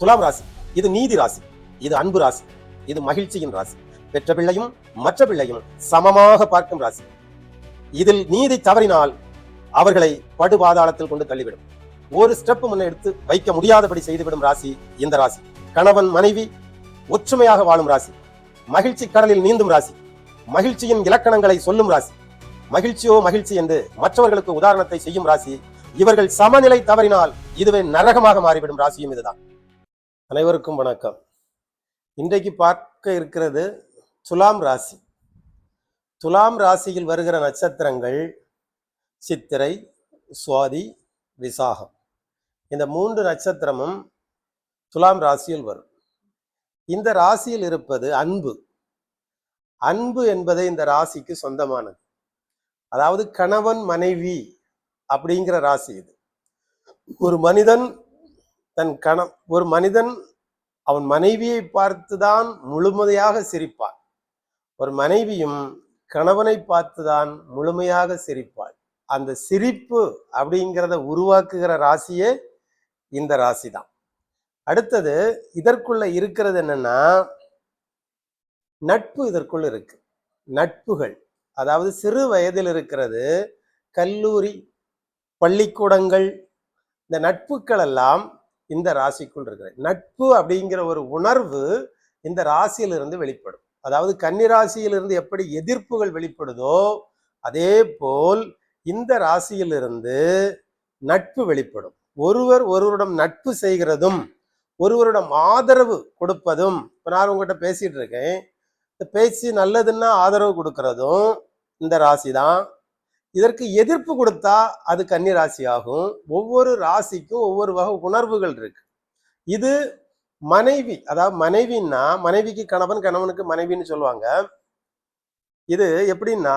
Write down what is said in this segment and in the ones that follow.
துலாம் ராசி இது நீதி ராசி, இது அன்பு ராசி, இது மகிழ்ச்சியின் ராசி. பெற்ற பிள்ளையும் மற்ற பிள்ளையும் சமமாக பார்க்கும் ராசி. இதில் நீதி தவறினால் அவர்களை படுபாதாளத்தில் கொண்டு தள்ளிவிடும். ஒரு ஸ்டெப் முன்ன எடுத்து வைக்க முடியாதபடி செய்துவிடும் ராசி இந்த ராசி. கணவன் மனைவி ஒற்றுமையாக வாழும் ராசி, மகிழ்ச்சி கடலில் நீந்தும் ராசி, மகிழ்ச்சியின் இலக்கணங்களை சொல்லும் ராசி, மகிழ்ச்சியோ மகிழ்ச்சி என்று மற்றவர்களுக்கு உதாரணத்தை செய்யும் ராசி. இவர்கள் சமநிலை தவறினால் இதுவே நரகமாக மாறிவிடும் ராசியும் இதுதான். அனைவருக்கும் வணக்கம். இன்றைக்கு பார்க்க இருக்கிறது துலாம் ராசி. துலாம் ராசியில் வருகிற நட்சத்திரங்கள் சித்திரை, சுவாதி, விசாகம். இந்த 3 நட்சத்திரமும் துலாம் ராசியில் வரும். இந்த ராசியில் இருப்பது அன்பு. அன்பு என்பது இந்த ராசிக்கு சொந்தமானது. அதாவது கணவன் மனைவி அப்படிங்கிற ராசி இது. ஒரு மனிதன் அவன் மனைவியை பார்த்துதான் முழுமையாக சிரிப்பான். ஒரு மனைவியும் கணவனை பார்த்துதான் முழுமையாக சிரிப்பாள். அந்த சிரிப்பு அப்படிங்கிறத உருவாக்குகிற ராசியே இந்த ராசி தான். அடுத்தது இதற்குள்ள இருக்கிறது என்னன்னா, நட்பு இதற்குள்ள இருக்கு. நட்புகள் அதாவது சிறு வயதில் இருக்கிறது, கல்லூரி, பள்ளிக்கூடங்கள், இந்த நட்புகள் எல்லாம் இந்த ராசிக்குள் இருக்கிறது. நட்பு அப்படிங்கிற ஒரு உணர்வு இந்த ராசியிலிருந்து வெளிப்படும். அதாவது கன்னி ராசியிலிருந்து எப்படி எதிர்ப்புகள் வெளிப்படுதோ அதே போல் இந்த ராசியிலிருந்து நட்பு வெளிப்படும். ஒருவரிடம் நட்பு செய்கிறதும் ஒருவரிடம் ஆதரவு கொடுப்பதும். இப்போ நான் உங்ககிட்ட பேசிட்டு இருக்கேன், பேசி நல்லதுன்னா ஆதரவு கொடுக்கறதும் இந்த ராசி தான். இதற்கு எதிர்ப்பு கொடுத்தா அது கன்னி ராசி ஆகும். ஒவ்வொரு ராசிக்கும் ஒவ்வொரு வகை உணர்வுகள் இருக்கு. இது மனைவி, அதாவது மனைவின்னா மனைவிக்கு கணவன், கணவனுக்கு மனைவின்னு சொல்லுவாங்க. இது எப்படின்னா,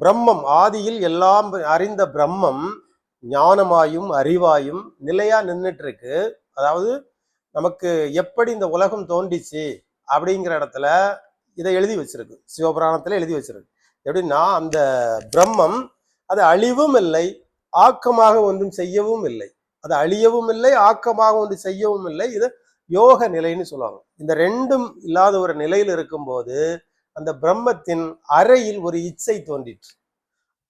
பிரம்மம் ஆதியில் எல்லாம் அறிந்த பிரம்மம் ஞானமாயும் அறிவாயும் நிலையா நின்றுட்டு இருக்கு. அதாவது நமக்கு எப்படி இந்த உலகம் தோன்றிச்சு அப்படிங்கிற இடத்துல இதை எழுதி வச்சிருக்கு, சிவபுராணத்துல எழுதி வச்சிருக்கு. எப்படின்னா, அந்த பிரம்மம் அது அழிவும் இல்லை, ஆக்கமாக ஒன்றும் செய்யவும் இல்லை. அது அழியவும் இல்லை, ஆக்கமாக ஒன்று செய்யவும் இல்லை. இது யோக நிலைன்னு சொல்லுவாங்க. இந்த ரெண்டும் இல்லாத ஒரு நிலையில் இருக்கும்போது அந்த பிரம்மத்தின் அறையில் ஒரு இச்சை தோன்றிற்று.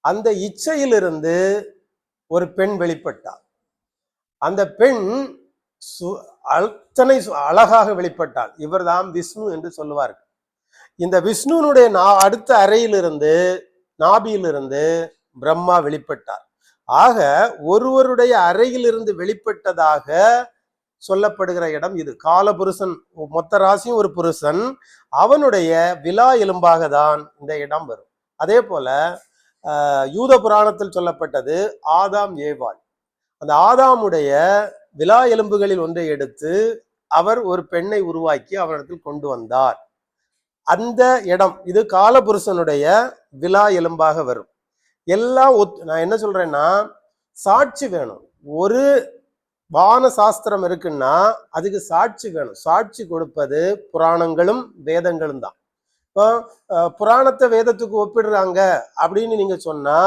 அந்த இச்சையிலிருந்து ஒரு பெண் வெளிப்பட்டார். அந்த பெண் அத்தனை அழகாக வெளிப்பட்டாள். இவர்தான் விஷ்ணு என்று சொல்லுவார்கள். இந்த விஷ்ணுனுடைய அடுத்த அறையிலிருந்து, நாபியிலிருந்து பிரம்மா வெளிப்பட்டார். ஆக ஒருவருடைய அறையிலிருந்து வெளிப்பட்டதாக சொல்லப்படுகிற இடம் இது. காலபுருஷன், மொத்த ராசியும் ஒரு புருஷன், அவனுடைய விலா எலும்பாக தான் இந்த இடம் வரும். அதே போல யூத புராணத்தில் சொல்லப்பட்டது ஆதாம் ஏவாள். அந்த ஆதாமுடைய விலா எலும்புகளில் ஒன்றை எடுத்து அவர் ஒரு பெண்ணை உருவாக்கி அவரிடத்தில் கொண்டு வந்தார். அந்த இடம் இது காலபுருஷனுடைய விலா எலும்பாக வரும். எல்லாம் நான் என்ன சொல்றேன்னா, சாட்சி வேணும். ஒரு வான சாஸ்திரம் இருக்குன்னா அதுக்கு சாட்சி வேணும். சாட்சி கொடுப்பது புராணங்களும் வேதங்களும் தான். இப்போ புராணத்தை வேதத்துக்கு ஒப்பிடுறாங்க அப்படின்னு நீங்க சொன்னா,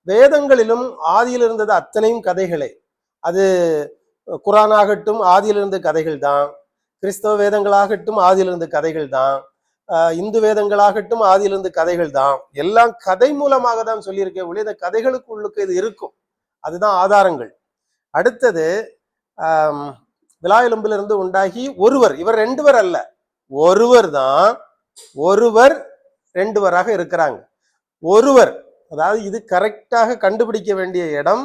வேதங்களிலும் ஆதியில் இருந்தது அத்தனையும் கதைகளே. அது குரானாகட்டும் ஆதியில் இருந்த கதைகள் தான், கிறிஸ்தவ வேதங்களாகட்டும் ஆதியில் இருந்த கதைகள் தான், இந்து வேதங்களாகட்டும் ஆதியிலிருந்து கதைகள் தான். எல்லாம் கதை மூலமாக தான் சொல்லியிருக்கேன் ஒழிய இந்த கதைகளுக்கு உள்ளுக்கு இது இருக்கும். அதுதான் ஆதாரங்கள். அடுத்தது விலா எலும்பிலிருந்து உண்டாகி ஒருவர், இவர் 2 பேர் அல்ல, ஒருவர் தான். ஒருவர் 2 பேராக இருக்கிறாங்க. ஒருவர், அதாவது இது கரெக்டாக கண்டுபிடிக்க வேண்டிய இடம்.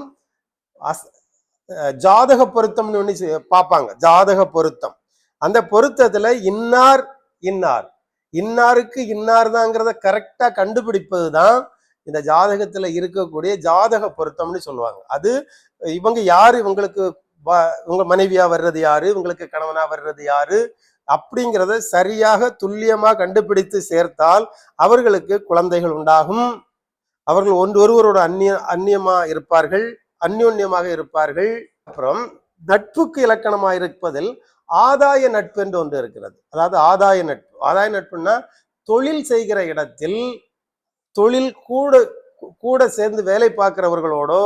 ஜாதக பொருத்தம்னு ஒண்ணு பார்ப்பாங்க. ஜாதக பொருத்தம், அந்த பொருத்தத்துல இன்னார் இன்னார், இன்னாருக்கு இன்னார் தாங்கிறத கரெக்டா கண்டுபிடிப்பது தான் இந்த ஜாதகத்துல இருக்கக்கூடிய ஜாதக பொருத்தம்னு சொல்லுவாங்க. அது இவங்க யாரு, இவங்களுக்கு உங்க மனைவியா வர்றது யாரு, உங்களுக்கு கணவனா வர்றது யாரு அப்படிங்கிறத சரியாக துல்லியமா கண்டுபிடித்து சேர்த்தால் அவர்களுக்கு குழந்தைகள் உண்டாகும். அவர்கள் ஒருவரோட அந்நியமா இருப்பார்கள், அந்யோன்யமாக இருப்பார்கள். அப்புறம் நட்புக்கு இலக்கணமாக இருப்பதில் ஆதாய நட்பு என்று ஒன்று இருக்கிறது. அதாவது ஆதாய நட்பு. ஆதாய நட்புன்னா தொழில் செய்கிற இடத்தில் தொழில் கூட சேர்ந்து வேலை பார்க்கிறவர்களோடோ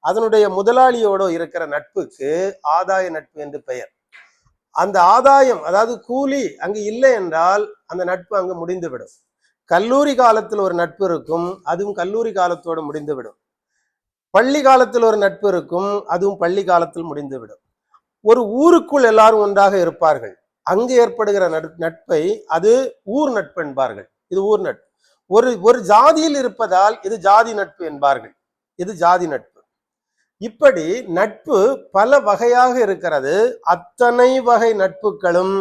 அதனுடைய முதலாளியோடோ இருக்கிற நட்புக்கு ஆதாய நட்பு என்று பெயர். அந்த ஆதாயம், அதாவது கூலி அங்கு இல்லை என்றால் அந்த நட்பு அங்கு முடிந்துவிடும். கல்லூரி காலத்தில் ஒரு நட்பு இருக்கும், அதுவும் கல்லூரி காலத்தோடு முடிந்துவிடும். பள்ளி காலத்தில் ஒரு நட்பு இருக்கும், அதுவும் பள்ளி காலத்தில் முடிந்துவிடும். ஒரு ஊருக்குள் எல்லாரும் ஒன்றாக இருப்பார்கள், அங்கு ஏற்படுகிற நட்பை அது ஊர் நட்பு என்பார்கள். இது ஊர் நட்பு. ஒரு ஒரு ஜாதியில் இருப்பதால் இது ஜாதி நட்பு என்பார்கள். இது ஜாதி நட்பு. இப்படி நட்பு பல வகையாக இருக்கிறது. அத்தனை வகை நட்புகளும்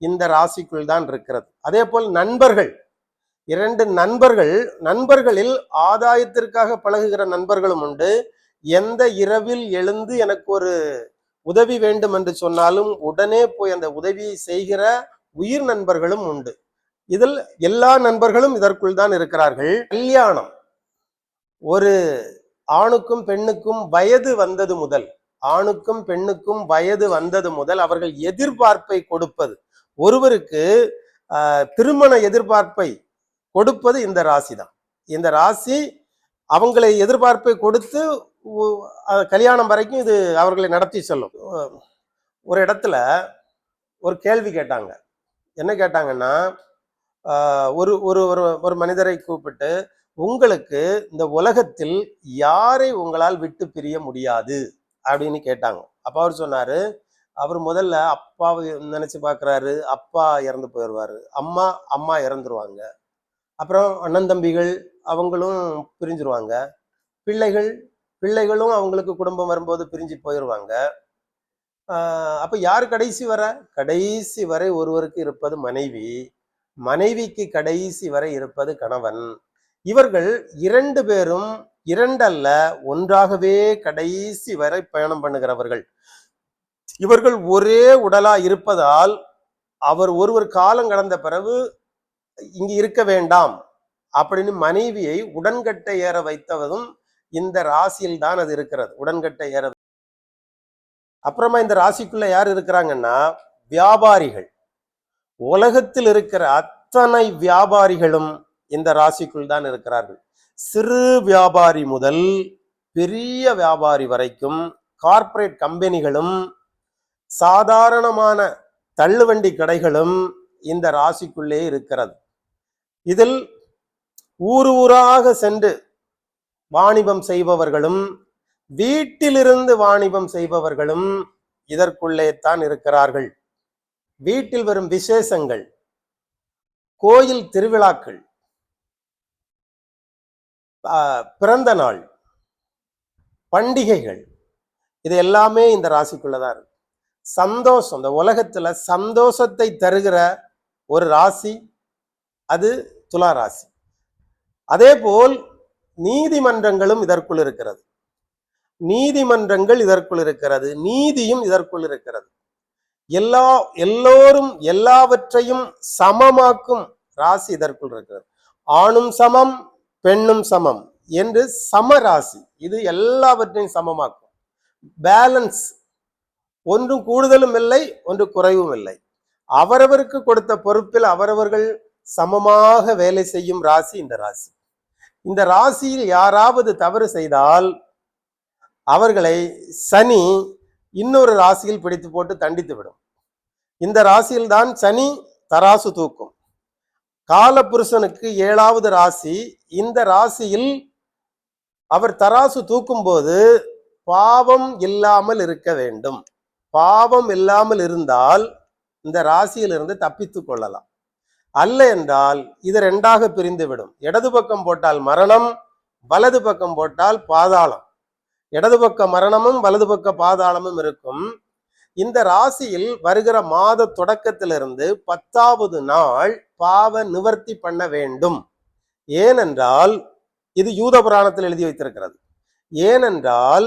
இந்த ராசிக்குள் தான் இருக்கிறது. அதே போல் நண்பர்கள், இரண்டு நண்பர்களில் ஆதாயத்திற்காக பழகுகிற நண்பர்களும் உண்டு. எந்த இரவில் எழுந்து எனக்கு ஒரு உதவி வேண்டும் என்று சொன்னாலும் உடனே போய் அந்த உதவியை செய்கிற உயிர் நண்பர்களும் உண்டு. இதில் எல்லா நண்பர்களும் இதற்குள் தான் இருக்கிறார்கள். கல்யாணம், ஒரு ஆணுக்கும் பெண்ணுக்கும் வயது வந்தது முதல் அவர்கள் எதிர்பார்ப்பை கொடுப்பது, ஒருவருக்கு திருமண எதிர்பார்ப்பை கொடுப்பது இந்த ராசி தான். இந்த ராசி அவங்களை எதிர்பார்ப்பை கொடுத்து கல்யாணம் வரைக்கும் இது அவர்களை நடத்தி செல்லும். ஒரு இடத்துல ஒரு கேள்வி கேட்டாங்க. என்ன கேட்டாங்கன்னா, ஒரு ஒரு ஒரு மனிதரை கூப்பிட்டு, உங்களுக்கு இந்த உலகத்தில் யாரை உங்களால் விட்டு பிரிய முடியாது அப்படின்னு கேட்டாங்க. அப்ப அவர் சொன்னாரு, அவர் முதல்ல அப்பாவை நினைச்சு பாக்குறாரு. அப்பா இறந்து போயிடுவாரு, அம்மா இறந்துருவாங்க, அப்புறம் அண்ணன் தம்பிகள் அவங்களும் பிரிஞ்சிருவாங்க, பிள்ளைகளும் அவங்களுக்கு குடும்பம் வரும்போது பிரிஞ்சு போயிடுவாங்க. அப்ப யார் கடைசி வரை ஒருவருக்கு இருப்பது மனைவிக்கு கடைசி வரை இருப்பது கணவன். இவர்கள் இரண்டு பேரும் இரண்டல்ல ஒன்றாகவே கடைசி வரை பயணம் பண்ணுகிறவர்கள். இவர்கள் ஒரே உடலா இருப்பதால் அவர் ஒருவர் காலம் கடந்த பிறகு இங்கு இருக்க வேண்டாம் அப்படின்னு மனைவியை உடன்கட்டை ஏற வைத்தவதும் இந்த ராசியில் தான் அது இருக்கிறது. உடன்கட்டை ஏற. அப்புறமா இந்த ராசிக்குள்ள யார் இருக்கிறாங்கன்னா, வியாபாரிகள். உலகத்தில் இருக்கிற அத்தனை வியாபாரிகளும் இந்த ராசிக்குள் தான் இருக்கிறார்கள். சிறு வியாபாரி முதல் பெரிய வியாபாரி வரைக்கும், கார்ப்பரேட் கம்பெனிகளும் சாதாரணமான தள்ளுவண்டி கடைகளும் இந்த ராசிக்குள்ளே இருக்கிறது. இதில் ஊராக சென்று வாணிபம் செய்பவர்களும் வீட்டிலிருந்து வாணிபம் செய்பவர்களும் இதற்குள்ளே தான் இருக்கிறார்கள். வீட்டில் வரும் விசேஷங்கள், கோயில் திருவிழாக்கள், பிறந்த நாள், பண்டிகைகள், இது எல்லாமே இந்த ராசிக்குள்ளதான் இருக்கு. சந்தோஷம், இந்த உலகத்துல சந்தோஷத்தை தருகிற ஒரு ராசி அது துலா ராசி. அதே போல் நீதிமன்றங்களும் இதற்குள் இருக்கிறது. நீதியும் இதற்குள் இருக்கிறது. எல்லோரும் எல்லாவற்றையும் சமமாக்கும் ராசி இதற்குள் இருக்கிறது. ஆணும் சமம் பெண்ணும் சமம் என்று சமராசி. இது எல்லாவற்றையும் சமமாக்கும். பேலன்ஸ், ஒன்றும் கூடுதலும் இல்லை, ஒன்று குறைவும் இல்லை. அவரவருக்கு கொடுத்த பொறுப்பில் அவரவர்கள் சமமாக வேலை செய்யும் ராசி இந்த ராசி. இந்த ராசியில் யாராவது தவறு செய்தால் அவர்களை சனி இன்னொரு ராசியில் பிடித்து போட்டு தண்டித்து விடும். இந்த ராசியில் தான் சனி தராசு தூக்கும். காலபுருஷனுக்கு 7வது ராசி. இந்த ராசியில் அவர் தராசு தூக்கும் போது பாவம் இல்லாமல் இருக்க வேண்டும். பாவம் இல்லாமல் இருந்தால் இந்த ராசியிலிருந்து தப்பித்து கொள்ளலாம். அல்ல என்றால் இது 2ஆக பிரிந்து விடும். இடது பக்கம் போட்டால் மரணம், வலது பக்கம் போட்டால் பாதாளம். இடது பக்க மரணமும் வலது பக்க பாதாளமும் இருக்கும். இந்த ராசியில் வருகிற மாத தொடக்கத்திலிருந்து 10வது நாள் பாவ நிவர்த்தி பண்ண வேண்டும். ஏனென்றால் இது யூத புராணத்தில் எழுதி வைத்திருக்கிறது. ஏனென்றால்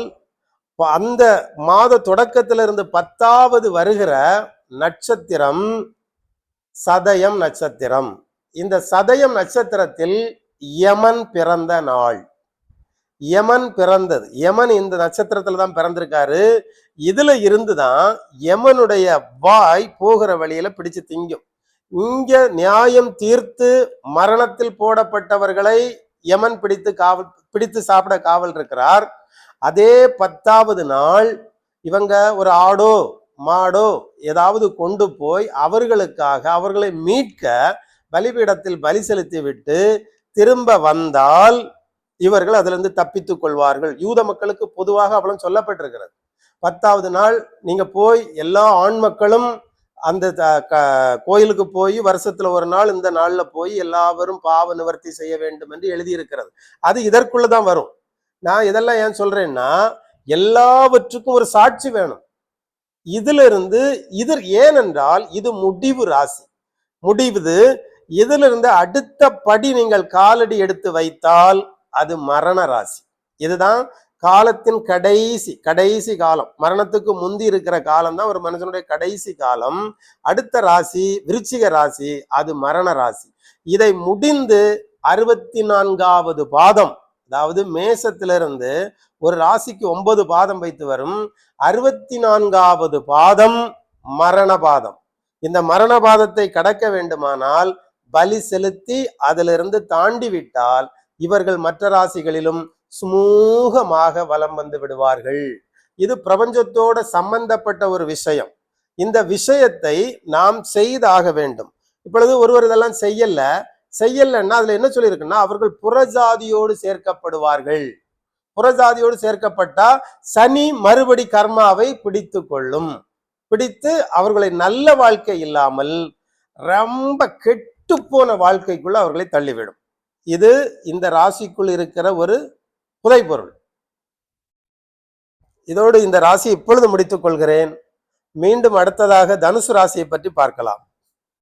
அந்த மாத தொடக்கத்திலிருந்து 10வது வருகிற நட்சத்திரம் சதயம் நட்சத்திரம். இந்த சதயம் நட்சத்திரத்தில் யமன் பிறந்த நாள். யமன் பிறந்தது. யமன் இந்த நட்சத்திரத்துல தான் பிறந்திருக்காரு. இதுல இருந்துதான் யமனுடைய வாய் போகிற வழியில பிடிச்சு திங்கும். இங்க நியாயம் தீர்த்து மரணத்தில் போடப்பட்டவர்களை யமன் பிடித்து சாப்பிட காவல் இருக்கிறார். அதே 10வது நாள் இவங்க ஒரு ஆடோ மாடோ ஏதாவது கொண்டு போய் அவர்களுக்காக அவர்களை மீட்க பலிபீடத்தில் பலி செலுத்தி விட்டு திரும்ப வந்தால் இவர்கள் அதிலிருந்து தப்பித்துக் கொள்வார்கள். யூத மக்களுக்கு பொதுவாக அவ்வளவு சொல்லப்பட்டிருக்கிறது. 10வது நாள் நீங்க போய் எல்லா ஆண் மக்களும் அந்த கோயிலுக்கு போய் வருஷத்துல ஒரு நாள் இந்த நாள்ல போய் எல்லாரும் பாவ நிவர்த்தி செய்ய வேண்டும் என்று எழுதியிருக்கிறது. அது இதற்குள்ளதான் வரும். நான் இதெல்லாம் ஏன் சொல்றேன்னா, எல்லாவற்றுக்கும் ஒரு சாட்சி வேணும். இதுல இருந்து இது ஏனென்றால் இது முடிவு ராசி, முடிவுது. இதுல இருந்து அடுத்த படி நீங்கள் காலடி எடுத்து வைத்தால் அது மரண ராசி. இதுதான் காலத்தின் கடைசி காலம். மரணத்துக்கு முந்தி இருக்கிற காலம் தான் ஒரு மனுஷனுடைய கடைசி காலம். அடுத்த ராசி விருச்சிக ராசி, அது மரண ராசி. இதை முடிந்து 64வது பாதம், அதாவது மேசத்திலிருந்து ஒரு ராசிக்கு 9 பாதம் வைத்து வரும் 64வது பாதம் மரண பாதம். இந்த மரண பாதத்தை கடக்க வேண்டுமானால் பலி செலுத்தி அதிலிருந்து தாண்டி விட்டால் இவர்கள் மற்ற ராசிகளிலும் சுமூகமாக வலம் வந்து விடுவார்கள். இது பிரபஞ்சத்தோட சம்பந்தப்பட்ட ஒரு விஷயம். இந்த விஷயத்தை நாம் செய்தாக வேண்டும். இப்பொழுது ஒருவர் இதெல்லாம் செய்யலன்னா அதுல என்ன சொல்லியிருக்குன்னா, அவர்கள் புறஜாதியோடு சேர்க்கப்படுவார்கள். புறஜாதியோடு சேர்க்கப்பட்டா சனி மறுபடி கர்மாவை பிடித்து கொள்ளும். பிடித்து அவர்களை நல்ல வாழ்க்கை இல்லாமல் ரொம்ப கெட்டு போன வாழ்க்கைக்குள்ள அவர்களை தள்ளிவிடும். இது இந்த ராசிக்குள் இருக்கிற ஒரு புதைபொருள். இதோடு இந்த ராசி இப்பொழுது முடித்துக் கொள்கிறேன். மீண்டும் அடுத்ததாக தனுசு ராசியை பற்றி பார்க்கலாம்.